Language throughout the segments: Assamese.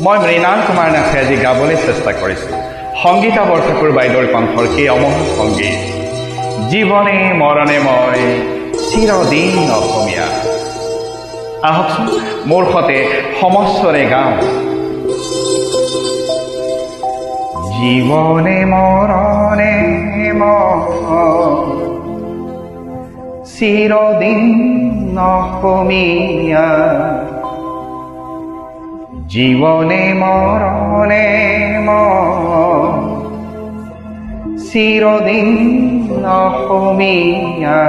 মই মৃণাল কুমাৰ নাথে আজি গাবলৈ চেষ্টা কৰিছোঁ সংগীতা বৰঠাকুৰ বাইদেউৰ কণ্ঠৰ সেই অমোঘ সংগীত জীৱনে মৰণে মই চিৰদিন অসমীয়া। আহকচোন মোৰ সতে সমস্বৰে গাওঁ। জীৱনে মৰণে মই চিৰদিন অসমীয়া। জীবনে মরণে চিরদিন অসমীয়া।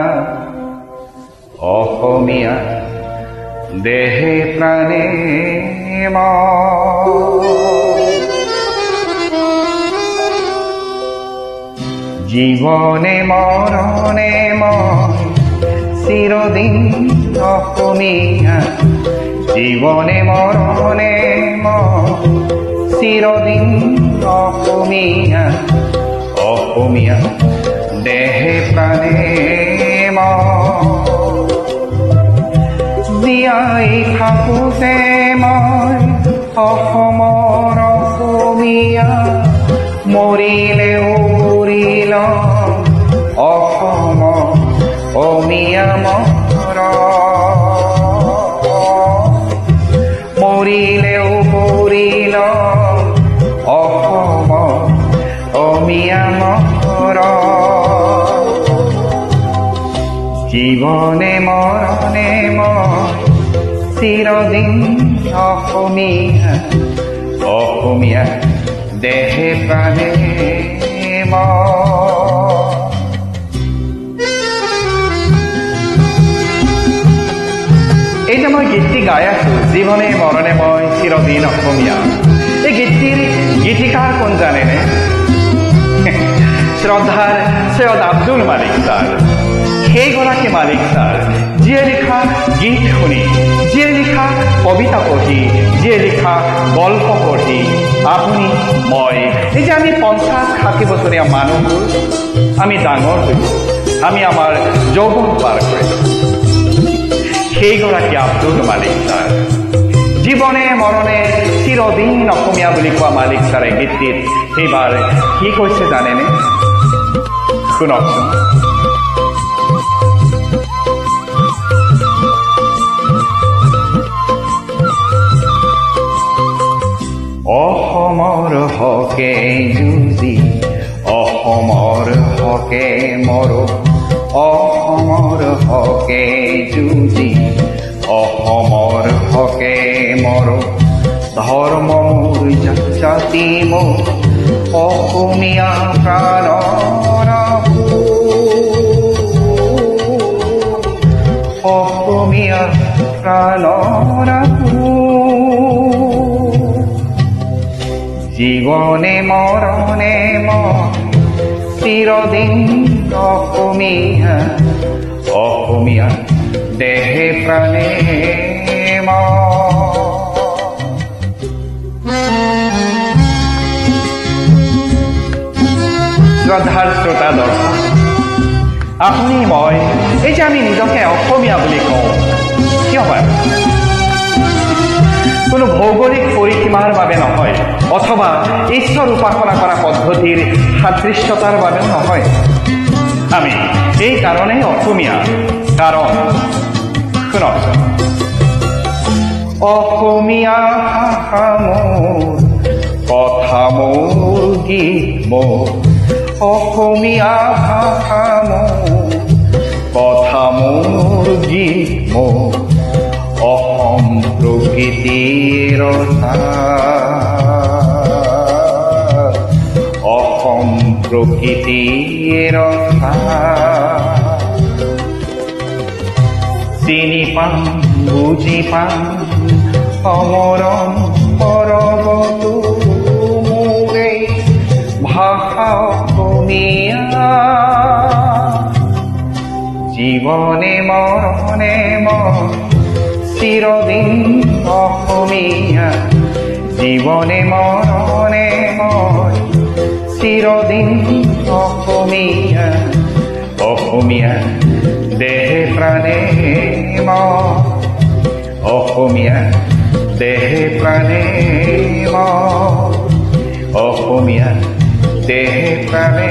অসমীয়া দেহে প্রাণে জীবনে মরণে চিরদিন অসমীয়া। জীবনে মরণে চিরদিন অসমীয়া। অসমীয়া দেহে প্রাণে জীয়াই থাকোঁতে মই অসমৰ অসমীয়া। মৰিলেও মৰিল অসম অসমীয়া মৰিলেও মৰিল অসম অসমীয়া জীবনে মৰণে চিৰদিন অসমীয়া। অসমীয়া দেহে প্ৰাণে এই যে মই গীতটি গাই আছো জীৱনে মৰণে মই চিৰদিন অসমীয়া। এই গীতটিৰ গীতিকাৰ কোন জানেনে? শ্ৰদ্ধাৰ সৈয়দ আব্দুল মালিক ছাৰ। সেইগৰাকী মালিক ছাৰ যিয়ে লিখা গীত শুনি, যিয়ে লিখা কবিতা পঢ়ি, যিয়ে লিখা গল্প পঢ়ি আপুনি মই এই যে আমি 50-60 বছৰীয়া মানুহবোৰ আমি ডাঙৰ হৈছোঁ, আমি আমাৰ যৌৱন পাৰ কৰিছোঁ। সেইগৰাকী আব্দুল মালিক ছাৰ জীৱনে মৰণে চিৰদিন অসমীয়া বুলি কোৱা মালিক ছাৰে গীতটিত এইবাৰ কি কৈছে জানেনে? শুনকচোন। অসমৰ হকে যুঁজি অসমৰ হকে মৰো। অসমৰ হকে যুঁজি অসমৰ হকে মৰো। ধৰ্ম মোৰ জাতি মোৰ অসমীয়া প্ৰাণৰ অসমীয়া প্ৰাণৰ জীবনে মৰণে চিৰদিন অসমীয়া। অসমীয়া দেহে প্ৰাণে শ্ৰদ্ধাৰ শ্ৰোতা দৰ্শক, আপুনি মই এই যে আমি নিজকে অসমীয়া বুলি কওঁ কিয় হয়? কোনো ভৌগোলিক পৰিসীমাৰ বাবে নহয়, অথবা ঈশ্বৰ উপাসনা কৰা পদ্ধতিৰ সাদৃশ্যতাৰ বাবেও নহয়। আমি এই কাৰণেই অসমীয়া, কাৰণ শুনক, অসমীয়া ভাষা মোৰ, কথা মোৰ, গীত মোৰ। অসমীয়া ভাষা মোৰ, কথা মোৰ, গীত মোৰ। অসম প্ৰকৃতিৰ অসম প্ৰকৃতিৰ চিনি পাম, বুজি পাম সমৰণ পৰৱতো মোৰে ভাষা অসমীয়া। জীৱনে মৰণে চিৰদিন অসমীয়া। জীৱনে মৰণে চিৰদিন অসমীয়া। অসমীয়া দেহে প্ৰাণে অসমীয়া দেহে প্ৰাণে অসমীয়া দেহে প্ৰাণে